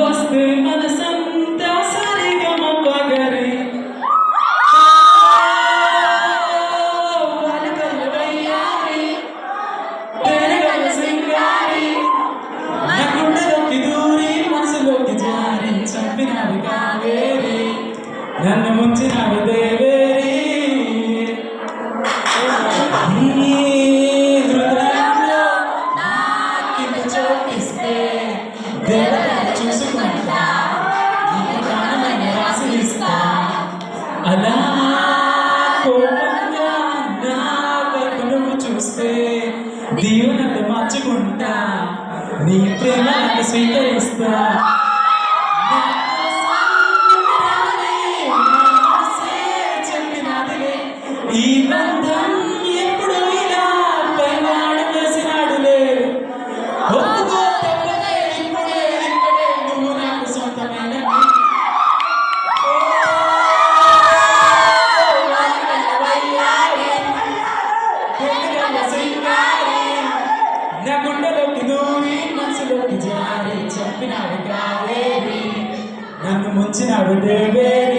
వస్తే మనసంతా సరిగమపగరి బాలకల్లవయ్యారి పేరగల్ల సింగారి నా గుండెలోకి దూరి మనసులోకి జారి చంపినవి కావేరి నన్ను ముంచినవి దేవేరి హృదయంలో నాకింత చోటిస్తే దేవతలు చూసుకుంటా నీ ప్రాణమైన రాసిస్తా అలా కోపంగా నా వైపు నువ్వు చూస్తే దీవెనలు మార్చుకుంటా నీ ప్రేమను స్వీకరిస్తా ఈ బంధం ఎప్పుడు ఇలా పైవాడు వేసినాడులే ఒప్పుకో తప్పదే ఇప్పుడే ఇక్కడే నువ్వు నాకు సొంతమైన నా గుండెలోకి దూరి మనసులోకి జారి చంపినాడు కావేరి నన్ను ముంచినాడు దేవేరి